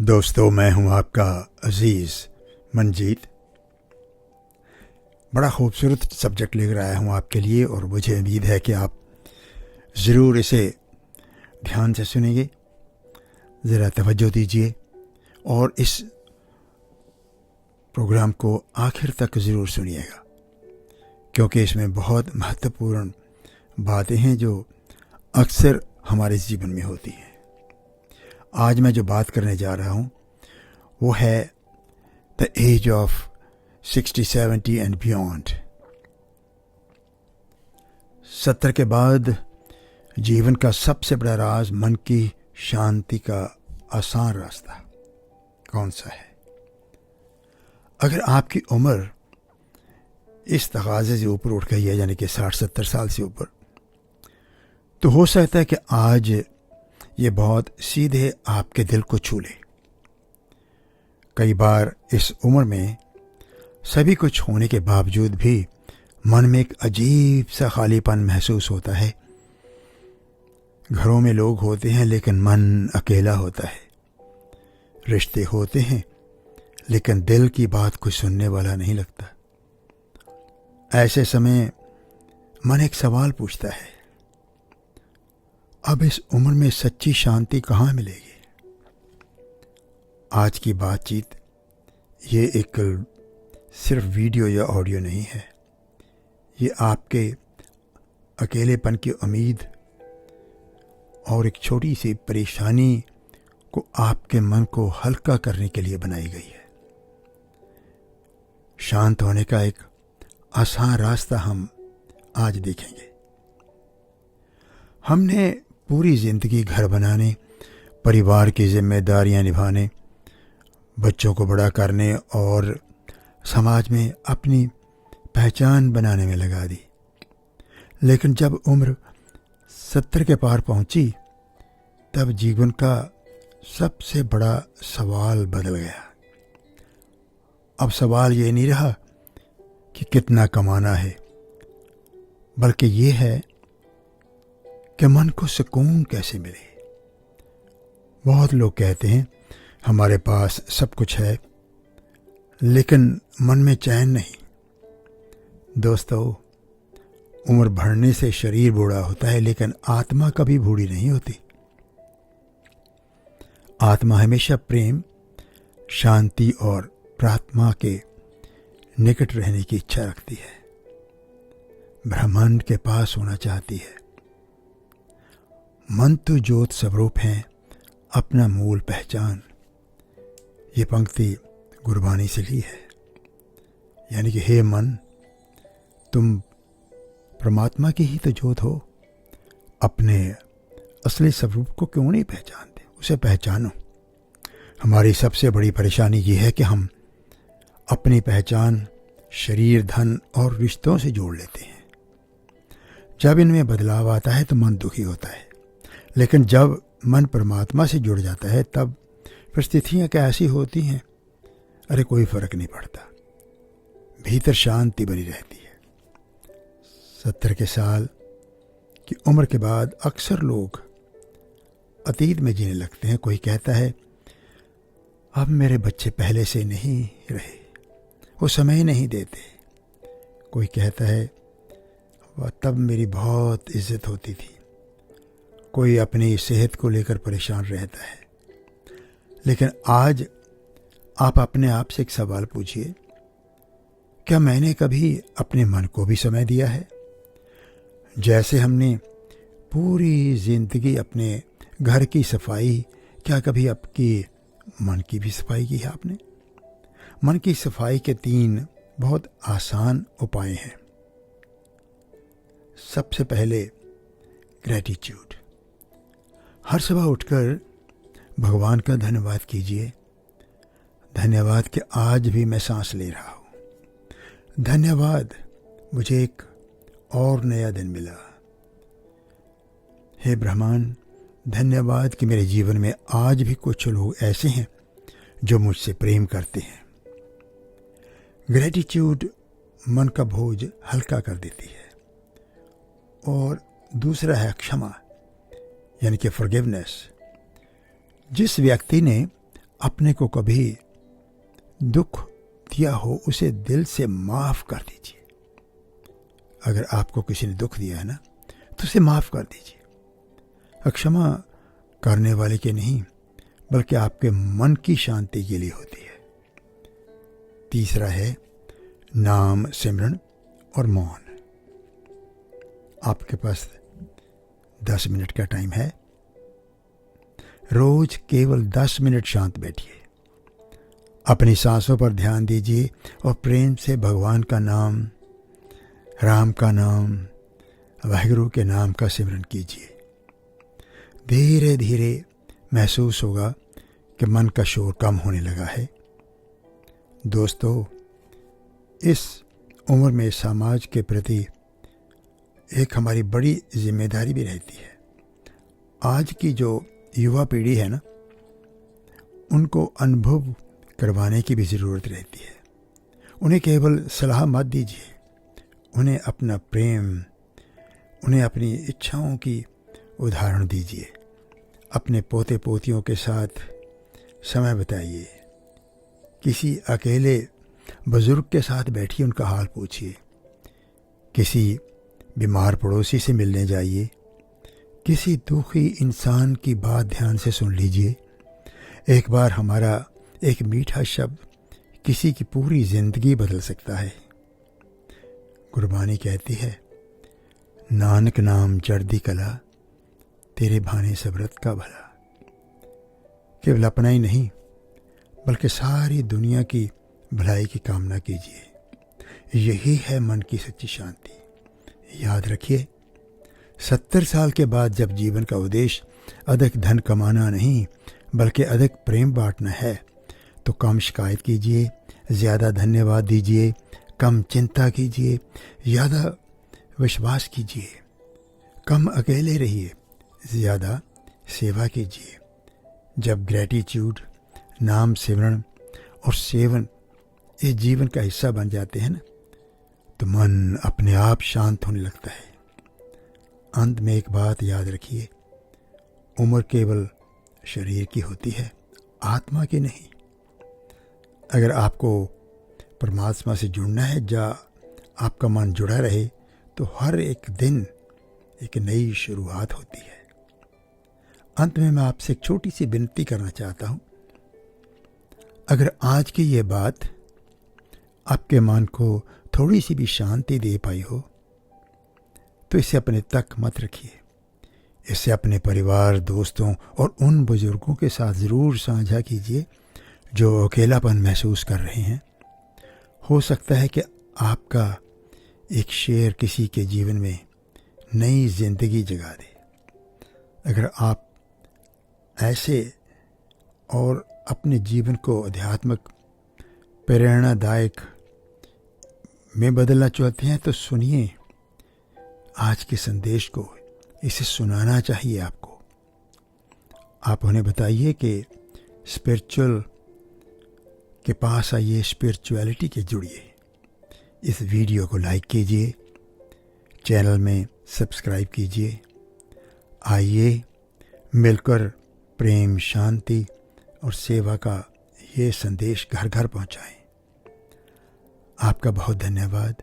दोस्तों, मैं हूं आपका अजीज़ मंजीत। बड़ा खूबसूरत सब्जेक्ट लेकर आया हूं आपके लिए और मुझे उम्मीद है कि आप ज़रूर इसे ध्यान से सुनेंगे, ज़रा तवज्जो दीजिए और इस प्रोग्राम को आखिर तक ज़रूर सुनिएगा, क्योंकि इसमें बहुत महत्वपूर्ण बातें हैं जो अक्सर हमारे जीवन में होती हैं। आज मैं जो बात करने जा रहा हूँ वो है the age of 60, 70 and beyond. 70 के बाद जीवन का सबसे बड़ा राज, मन की शांति का आसान रास्ता कौन सा है? अगर आपकी उम्र इस तकाज़े से ऊपर उठ गई है, यानी कि 60-70 साल से ऊपर, तो हो सकता है कि आज ये बहुत सीधे आपके दिल को छू ले। कई बार इस उम्र में सभी कुछ होने के बावजूद भी मन में एक अजीब सा खालीपन महसूस होता है। घरों में लोग होते हैं लेकिन मन अकेला होता है। रिश्ते होते हैं लेकिन दिल की बात कोई सुनने वाला नहीं लगता। ऐसे समय मन एक सवाल पूछता है, अब इस उम्र में सच्ची शांति कहाँ मिलेगी? आज की बातचीत ये एक सिर्फ वीडियो या ऑडियो नहीं है। ये आपके अकेलेपन की उम्मीद और एक छोटी सी परेशानी को आपके मन को हल्का करने के लिए बनाई गई है। शांत होने का एक आसान रास्ता हम आज देखेंगे। हमने पूरी ज़िंदगी घर बनाने, परिवार की जिम्मेदारियां निभाने, बच्चों को बड़ा करने और समाज में अपनी पहचान बनाने में लगा दी। लेकिन जब उम्र 70 के पार पहुंची, तब जीवन का सबसे बड़ा सवाल बदल गया। अब सवाल ये नहीं रहा कि कितना कमाना है, बल्कि ये है कि मन को सुकून कैसे मिले। बहुत लोग कहते हैं हमारे पास सब कुछ है लेकिन मन में चैन नहीं। दोस्तों, उम्र बढ़ने से शरीर बूढ़ा होता है लेकिन आत्मा कभी बूढ़ी नहीं होती। आत्मा हमेशा प्रेम, शांति और प्रार्थना के निकट रहने की इच्छा रखती है, ब्रह्मांड के पास होना चाहती है। मन तो ज्योत स्वरूप है, अपना मूल पहचान। ये पंक्ति गुरबानी से ली है, यानी कि हे मन, तुम परमात्मा की ही तो ज्योत हो। अपने असली स्वरूप को क्यों नहीं पहचानते? उसे पहचानो। हमारी सबसे बड़ी परेशानी ये है कि हम अपनी पहचान शरीर, धन और रिश्तों से जोड़ लेते हैं। जब इनमें बदलाव आता है तो मन दुखी होता है, लेकिन जब मन परमात्मा से जुड़ जाता है तब परिस्थितियाँ कैसी होती हैं, अरे कोई फर्क नहीं पड़ता। भीतर शांति बनी रहती है। 70 के साल की उम्र के बाद अक्सर लोग अतीत में जीने लगते हैं। कोई कहता है अब मेरे बच्चे पहले से नहीं रहे, वो समय नहीं देते। कोई कहता है वह तब मेरी बहुत इज्जत होती थी। कोई अपनी सेहत को लेकर परेशान रहता है। लेकिन आज आप अपने आप से एक सवाल पूछिए, क्या मैंने कभी अपने मन को भी समय दिया है? जैसे हमने पूरी जिंदगी अपने घर की सफाई, क्या कभी आपकी मन की भी सफाई की है आपने? मन की सफाई के 3 बहुत आसान उपाय हैं। सबसे पहले ग्रेटिट्यूड। हर सुबह उठकर भगवान का धन्यवाद कीजिए। धन्यवाद कि आज भी मैं सांस ले रहा हूँ। धन्यवाद मुझे एक और नया दिन मिला। हे ब्रह्मांड, धन्यवाद कि मेरे जीवन में आज भी कुछ लोग ऐसे हैं जो मुझसे प्रेम करते हैं। ग्रेटिट्यूड मन का बोझ हल्का कर देती है। और दूसरा है क्षमा, यानी कि फॉरगिवनेस। जिस व्यक्ति ने अपने को कभी दुख दिया हो उसे दिल से माफ़ कर दीजिए। अगर आपको किसी ने दुख दिया है ना, तो उसे माफ़ कर दीजिए। क्षमा करने वाले के नहीं, बल्कि आपके मन की शांति के लिए होती है। तीसरा है नाम सिमरन और मौन। आपके पास 10 मिनट का टाइम है। रोज केवल 10 मिनट शांत बैठिए, अपनी सांसों पर ध्यान दीजिए और प्रेम से भगवान का नाम, राम का नाम, वाहिगुरु के नाम का सिमरन कीजिए। धीरे धीरे महसूस होगा कि मन का शोर कम होने लगा है। दोस्तों, इस उम्र में समाज के प्रति एक हमारी बड़ी जिम्मेदारी भी रहती है। आज की जो युवा पीढ़ी है ना, उनको अनुभव करवाने की भी ज़रूरत रहती है। उन्हें केवल सलाह मत दीजिए, उन्हें अपना प्रेम, उन्हें अपनी इच्छाओं की उदाहरण दीजिए। अपने पोते पोतियों के साथ समय बिताइए। किसी अकेले बुजुर्ग के साथ बैठिए, उनका हाल पूछिए। किसी बीमार पड़ोसी से मिलने जाइए। किसी दुखी इंसान की बात ध्यान से सुन लीजिए। एक बार हमारा एक मीठा शब्द किसी की पूरी जिंदगी बदल सकता है। गुरबानी कहती है, नानक नाम चढ़दी कला, तेरे भाने सबरत का भला। केवल अपना ही नहीं, बल्कि सारी दुनिया की भलाई की कामना कीजिए। यही है मन की सच्ची शांति। याद रखिए, 70 साल के बाद जब जीवन का उद्देश्य अधिक धन कमाना नहीं, बल्कि अधिक प्रेम बांटना है, तो कम शिकायत कीजिए, ज़्यादा धन्यवाद दीजिए, कम चिंता कीजिए, ज़्यादा विश्वास कीजिए, कम अकेले रहिए, ज़्यादा सेवा कीजिए। जब ग्रैटिट्यूड, नाम सिमरन और सेवन इस जीवन का हिस्सा बन जाते हैं ना, तो मन अपने आप शांत होने लगता है। अंत में एक बात याद रखिए, उम्र केवल शरीर की होती है, आत्मा की नहीं। अगर आपको परमात्मा से जुड़ना है, जहाँ आपका मन जुड़ा रहे, तो हर एक दिन एक नई शुरुआत होती है। अंत में मैं आपसे एक छोटी सी विनती करना चाहता हूँ। अगर आज की ये बात आपके मन को थोड़ी सी भी शांति दे पाई हो, तो इसे अपने तक मत रखिए। इसे अपने परिवार, दोस्तों और उन बुजुर्गों के साथ ज़रूर साझा कीजिए जो अकेलापन महसूस कर रहे हैं। हो सकता है कि आपका एक शेर किसी के जीवन में नई जिंदगी जगा दे। अगर आप ऐसे और अपने जीवन को आध्यात्मिक प्रेरणादायक में बदलना चाहते हैं, तो सुनिए आज के संदेश को। इसे सुनाना चाहिए आपको। आप उन्हें बताइए कि स्पिरिचुअल के पास आइए, स्पिरिचुअलिटी के जुड़िए। इस वीडियो को लाइक कीजिए, चैनल में सब्सक्राइब कीजिए। आइए मिलकर प्रेम, शांति और सेवा का ये संदेश घर घर पहुंचाएं। आपका बहुत धन्यवाद।